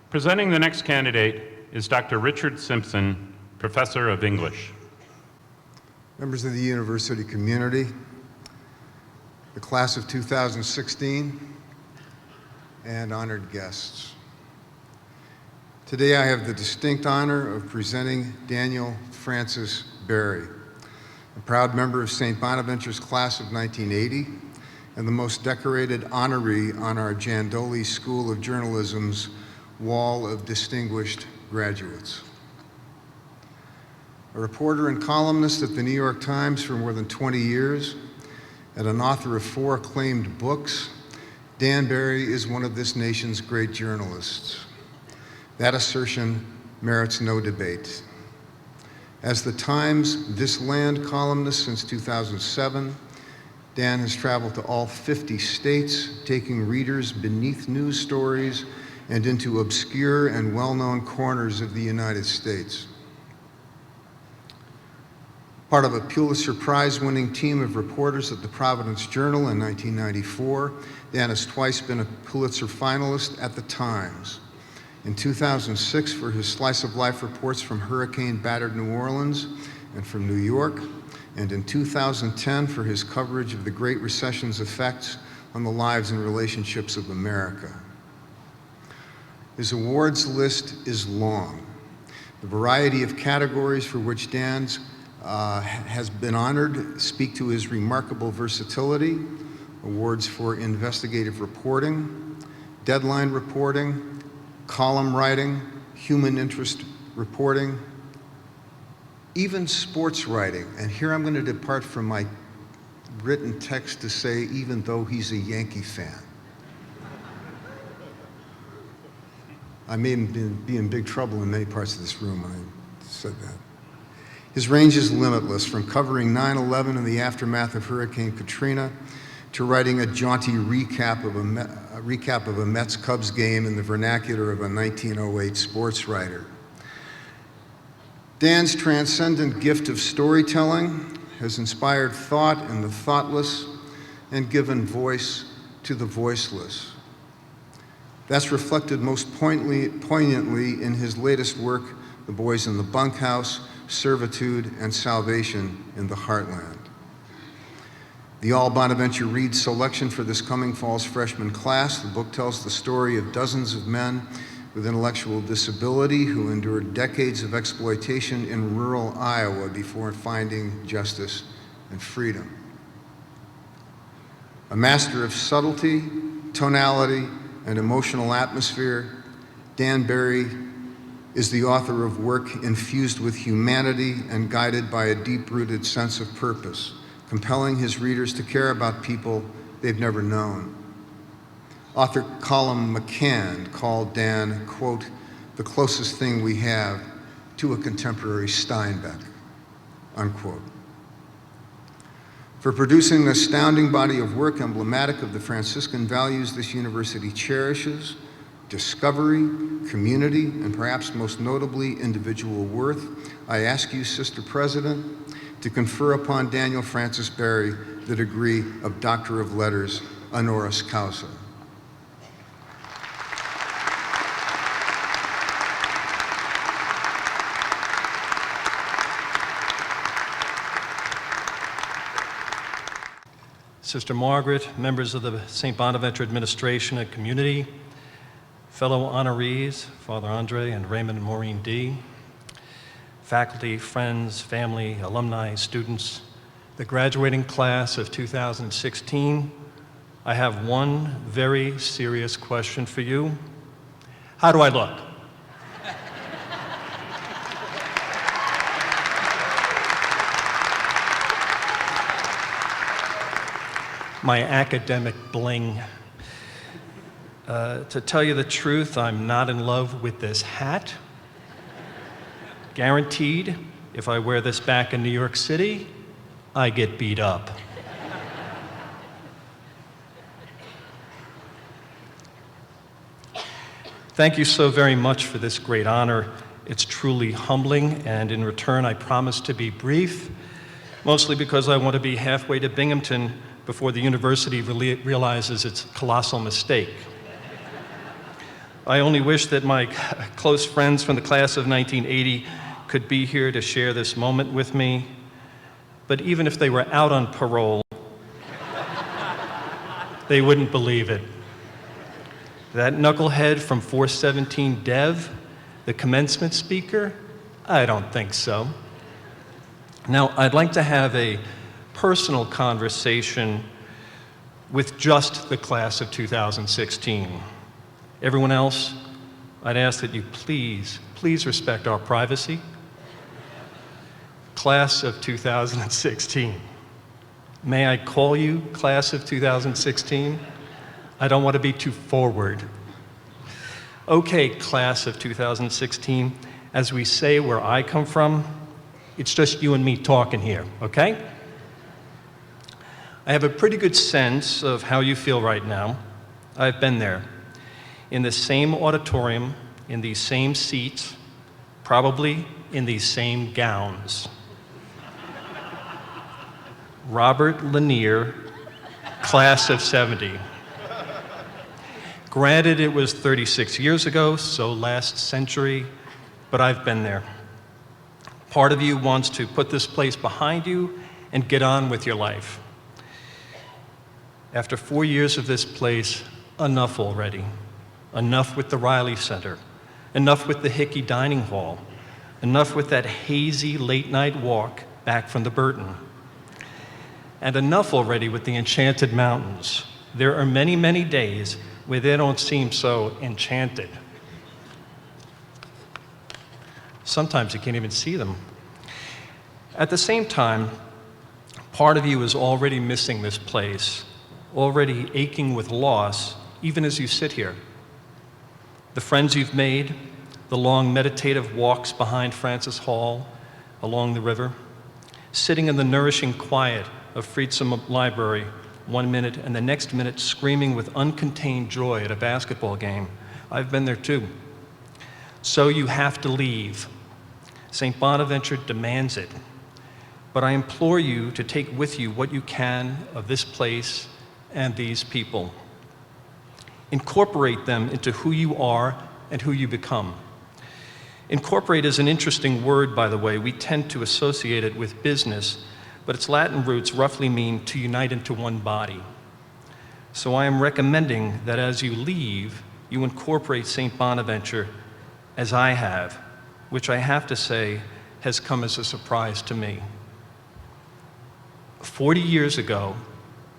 Presenting the next candidate is Dr. Richard Simpson, Professor of English. Members of the university community, the class of 2016, and honored guests. Today I have the distinct honor of presenting Daniel Francis Berry, a proud member of St. Bonaventure's class of 1980 and the most decorated honoree on our Jandoli School of Journalism's wall of distinguished graduates. A reporter and columnist at the New York Times for more than 20 years, and an author of 4 acclaimed books, Dan Berry is one of this nation's great journalists. That assertion merits no debate. As the Times This Land columnist since 2007, Dan has traveled to all 50 states, taking readers beneath news stories and into obscure and well-known corners of the United States. Part of a Pulitzer Prize-winning team of reporters at the Providence Journal in 1994, Dan has twice been a Pulitzer finalist at the Times. In 2006 for his slice-of-life reports from hurricane-battered New Orleans and from New York, and in 2010 for his coverage of the Great Recession's effects on the lives and relationships of America. His awards list is long. The variety of categories for which Dan has been honored speak to his remarkable versatility: awards for investigative reporting, deadline reporting, column writing, human interest reporting, even sports writing. And here I'm going to depart from my written text to say, even though he's a Yankee fan. I may be in big trouble in many parts of this room when I said that. His range is limitless, from covering 9/11 and the aftermath of Hurricane Katrina to writing a jaunty recap of a Mets-Cubs game in the vernacular of a 1908 sports writer. Dan's transcendent gift of storytelling has inspired thought in the thoughtless and given voice to the voiceless. That's reflected most poignantly in his latest work, The Boys in the Bunkhouse, Servitude, and Salvation in the Heartland. The All Bonaventure Read selection for this coming fall's freshman class, the book tells the story of dozens of men with intellectual disability who endured decades of exploitation in rural Iowa before finding justice and freedom. A master of subtlety, tonality, and emotional atmosphere, Dan Berry is the author of work infused with humanity and guided by a deep-rooted sense of purpose, compelling his readers to care about people they've never known. Author Colum McCann called Dan, quote, the closest thing we have to a contemporary Steinbeck, unquote. For producing an astounding body of work emblematic of the Franciscan values this university cherishes: discovery, community, and perhaps most notably, individual worth, I ask you, Sister President, to confer upon Daniel Francis Berry the degree of Doctor of Letters, honoris causa. Sister Margaret, members of the St. Bonaventure administration and community, fellow honorees, Father Andre and Raymond and Maureen D., faculty, friends, family, alumni, students, the graduating class of 2016, I have one very serious question for you. How do I look? My academic bling. To tell you the truth, I'm not in love with this hat. Guaranteed, if I wear this back in New York City, I get beat up. Thank you so very much for this great honor. It's truly humbling, and in return, I promise to be brief, mostly because I want to be halfway to Binghamton before the university realizes its colossal mistake. I only wish that my close friends from the class of 1980 could be here to share this moment with me. But even if they were out on parole, they wouldn't believe it. That knucklehead from 417 Dev, the commencement speaker? I don't think so. Now, I'd like to have a personal conversation with just the class of 2016. Everyone else, I'd ask that you please respect our privacy. Class of 2016. May I call you class of 2016? I don't want to be too forward. Okay, class of 2016, as we say where I come from, it's just you and me talking here, okay? I have a pretty good sense of how you feel right now. I've been there. In the same auditorium, in these same seats, probably in these same gowns. Robert Lanier, class of 70. Granted, it was 36 years ago, so last century, but I've been there. Part of you wants to put this place behind you and get on with your life. After 4 years of this place, enough already. Enough with the Riley Center. Enough with the Hickey Dining Hall. Enough with that hazy late-night walk back from the Burton. And enough already with the Enchanted Mountains. There are many, many days where they don't seem so enchanted. Sometimes you can't even see them. At the same time, part of you is already missing this place, already aching with loss, even as you sit here. The friends you've made, the long meditative walks behind Francis Hall along the river, sitting in the nourishing quiet of Friedsam Library 1 minute and the next minute screaming with uncontained joy at a basketball game. I've been there too. So you have to leave. St. Bonaventure demands it. But I implore you to take with you what you can of this place and these people. Incorporate them into who you are and who you become. Incorporate is an interesting word, by the way. We tend to associate it with business, but its Latin roots roughly mean to unite into one body. So I am recommending that as you leave, you incorporate St. Bonaventure as I have, which I have to say has come as a surprise to me. 40 years ago,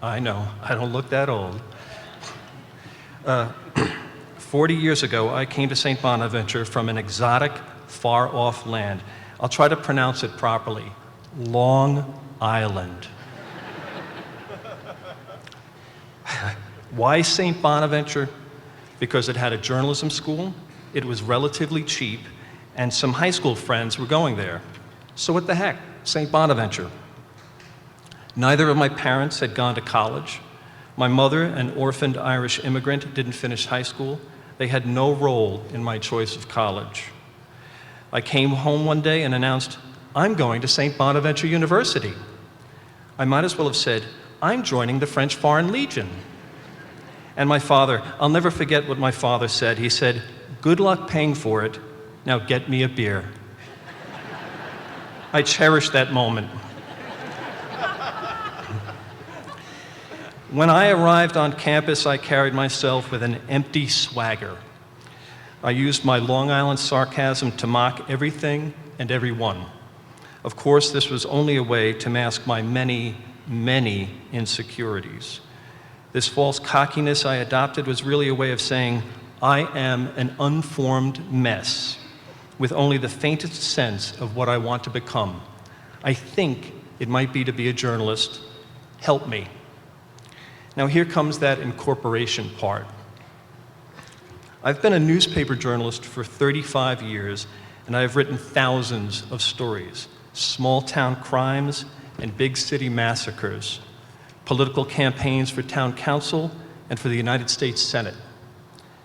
I know, I don't look that old. 40 years ago, I came to St. Bonaventure from an exotic, far-off land. I'll try to pronounce it properly. Long Island. Why St. Bonaventure? Because it had a journalism school, it was relatively cheap, and some high school friends were going there. So what the heck, St. Bonaventure. Neither of my parents had gone to college. My mother, an orphaned Irish immigrant, didn't finish high school. They had no role in my choice of college. I came home one day and announced, I'm going to St. Bonaventure University. I might as well have said, I'm joining the French Foreign Legion. And my father, I'll never forget what my father said. He said, good luck paying for it. Now get me a beer. I cherish that moment. When I arrived on campus, I carried myself with an empty swagger. I used my Long Island sarcasm to mock everything and everyone. Of course, this was only a way to mask my many, many insecurities. This false cockiness I adopted was really a way of saying, I am an unformed mess with only the faintest sense of what I want to become. I think it might be to be a journalist. Help me. Now here comes that incorporation part. I've been a newspaper journalist for 35 years, and I have written thousands of stories, small town crimes and big city massacres, political campaigns for town council and for the United States Senate,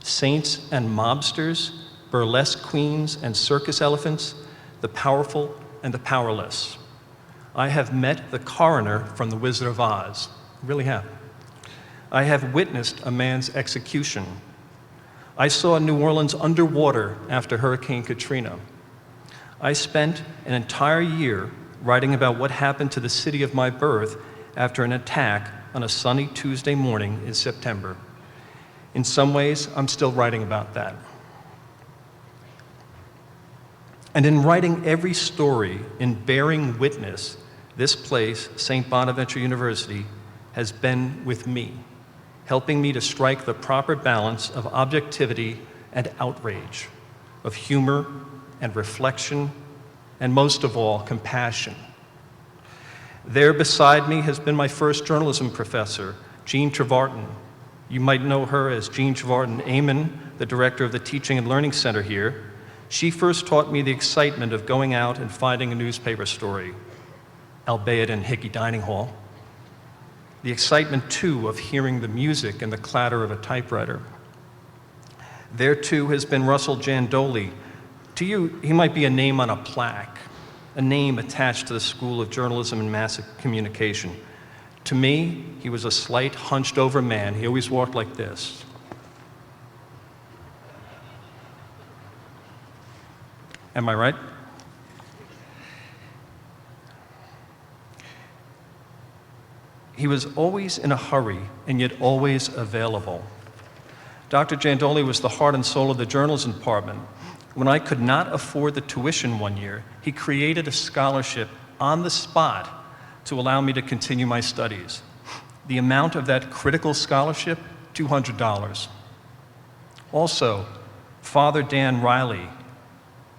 saints and mobsters, burlesque queens and circus elephants, the powerful and the powerless. I have met the coroner from The Wizard of Oz, I really have. I have witnessed a man's execution. I saw New Orleans underwater after Hurricane Katrina. I spent an entire year writing about what happened to the city of my birth after an attack on a sunny Tuesday morning in September. In some ways, I'm still writing about that. And in writing every story, in bearing witness, this place, St. Bonaventure University, has been with me, helping me to strike the proper balance of objectivity and outrage, of humor and reflection, and most of all, compassion. There beside me has been my first journalism professor, Jean Trevartin. You might know her as Jean Trevartin Amon, the director of the Teaching and Learning Center here. She first taught me the excitement of going out and finding a newspaper story, albeit in Hickey Dining Hall. The excitement, too, of hearing the music and the clatter of a typewriter. There, too, has been Russell Jandoli. To you, he might be a name on a plaque, a name attached to the School of Journalism and Mass Communication. To me, he was a slight, hunched-over man. He always walked like this. Am I right? He was always in a hurry and yet always available. Dr. Jandoli was the heart and soul of the journalism department. When I could not afford the tuition one year, he created a scholarship on the spot to allow me to continue my studies. The amount of that critical scholarship, $200. Also, Father Dan Riley.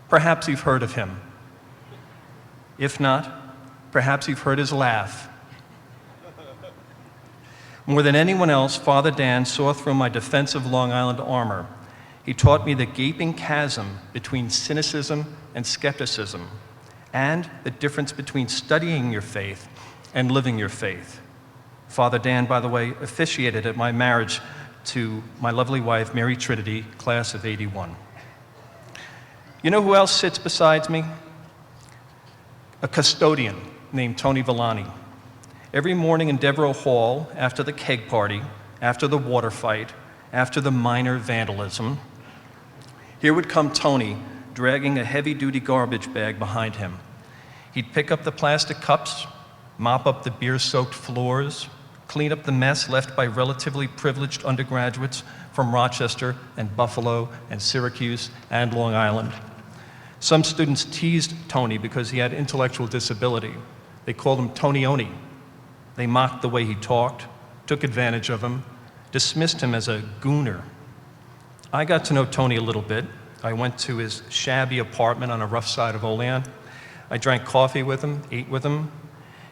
Perhaps you've heard of him. If not, perhaps you've heard his laugh. More than anyone else, Father Dan saw through my defensive Long Island armor. He taught me the gaping chasm between cynicism and skepticism, and the difference between studying your faith and living your faith. Father Dan, by the way, officiated at my marriage to my lovely wife, Mary Trinity, class of '81. You know who else sits beside me? A custodian named Tony Villani. Every morning in Devereux Hall, after the keg party, after the water fight, after the minor vandalism, here would come Tony, dragging a heavy-duty garbage bag behind him. He'd pick up the plastic cups, mop up the beer-soaked floors, clean up the mess left by relatively privileged undergraduates from Rochester and Buffalo and Syracuse and Long Island. Some students teased Tony because he had intellectual disability. They called him Tony-Oni. They mocked the way he talked, took advantage of him, dismissed him as a gooner. I got to know Tony a little bit. I went to his shabby apartment on a rough side of Olean. I drank coffee with him, ate with him.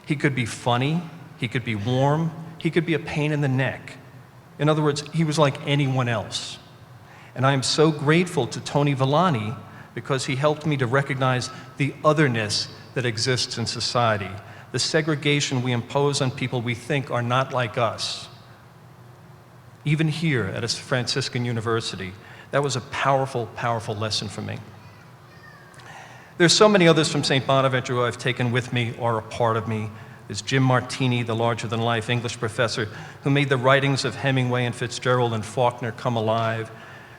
He could be funny, he could be warm, he could be a pain in the neck. In other words, he was like anyone else. And I am so grateful to Tony Villani because he helped me to recognize the otherness that exists in society, the segregation we impose on people we think are not like us. Even here at a Franciscan university, that was a powerful, powerful lesson for me. There's so many others from St. Bonaventure who I've taken with me or a part of me. There's Jim Martini, the larger-than-life English professor who made the writings of Hemingway and Fitzgerald and Faulkner come alive.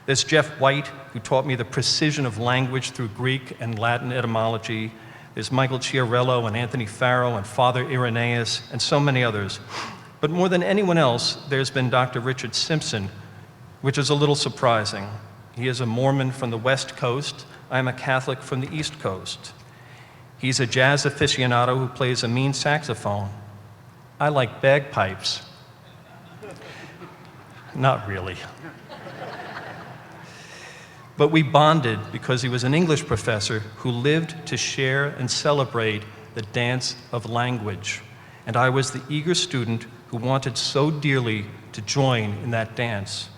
There's Jeff White, who taught me the precision of language through Greek and Latin etymology. There's Michael Chiarello and Anthony Farrow and Father Irenaeus and so many others. But more than anyone else, there's been Dr. Richard Simpson, which is a little surprising. He is a Mormon from the West Coast. I'm a Catholic from the East Coast. He's a jazz aficionado who plays a mean saxophone. I like bagpipes. Not really. But we bonded because he was an English professor who lived to share and celebrate the dance of language. And I was the eager student who wanted so dearly to join in that dance.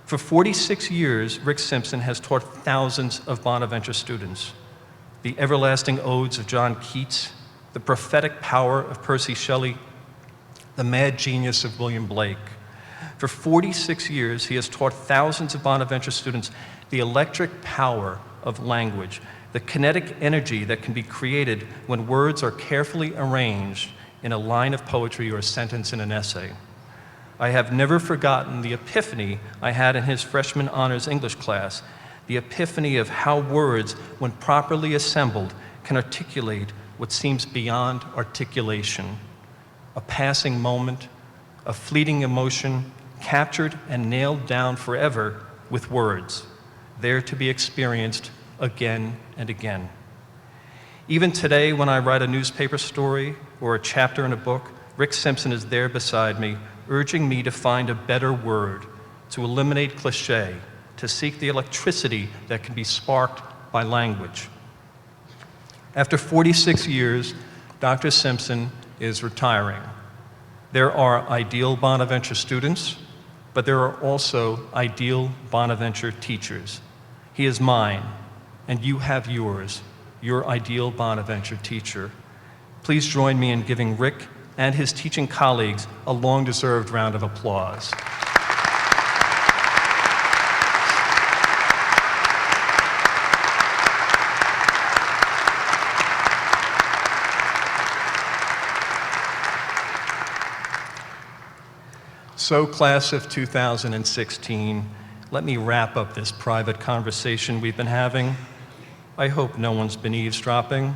For 46 years, Rick Simpson has taught thousands of Bonaventure students the everlasting odes of John Keats, the prophetic power of Percy Shelley, the mad genius of William Blake. For 46 years, he has taught thousands of Bonaventure students the electric power of language, the kinetic energy that can be created when words are carefully arranged in a line of poetry or a sentence in an essay. I have never forgotten the epiphany I had in his freshman honors English class, the epiphany of how words, when properly assembled, can articulate what seems beyond articulation. A passing moment, a fleeting emotion, captured and nailed down forever with words, there to be experienced again and again. Even today, when I write a newspaper story or a chapter in a book, Rick Simpson is there beside me, urging me to find a better word, to eliminate cliché, to seek the electricity that can be sparked by language. After 46 years, Dr. Simpson is retiring. There are ideal Bonaventure students, but there are also ideal Bonaventure teachers. He is mine, and you have yours, your ideal Bonaventure teacher. Please join me in giving Rick and his teaching colleagues a long-deserved round of applause. So, class of 2016, let me wrap up this private conversation we've been having. I hope no one's been eavesdropping.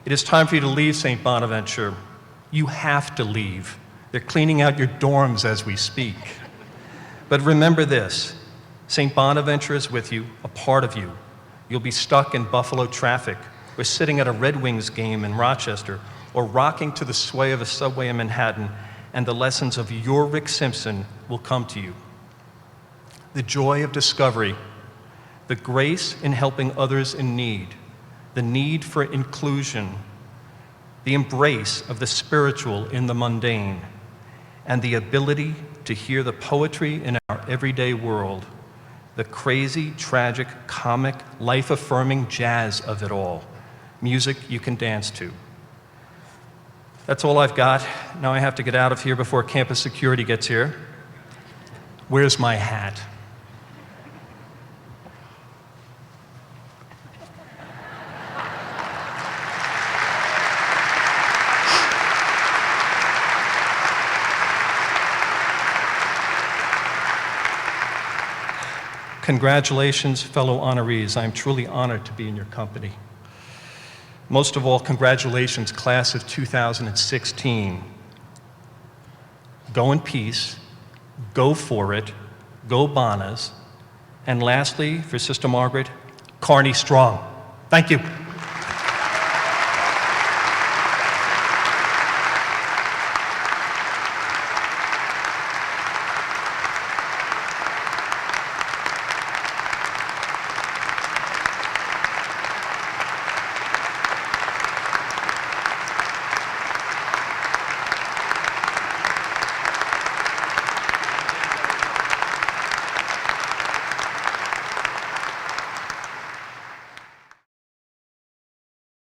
It is time for you to leave St. Bonaventure. You have to leave. They're cleaning out your dorms as we speak. But remember this, St. Bonaventure is with you, a part of you. You'll be stuck in Buffalo traffic, or sitting at a Red Wings game in Rochester, or rocking to the sway of a subway in Manhattan, and the lessons of your Rick Simpson will come to you. The joy of discovery, the grace in helping others in need, the need for inclusion, the embrace of the spiritual in the mundane, and the ability to hear the poetry in our everyday world, the crazy, tragic, comic, life-affirming jazz of it all, music you can dance to. That's all I've got. Now I have to get out of here before campus security gets here. Where's my hat? Congratulations, fellow honorees. I am truly honored to be in your company. Most of all, congratulations, class of 2016. Go in peace, go for it, go Bonas, and lastly, for Sister Margaret, Carney strong. Thank you.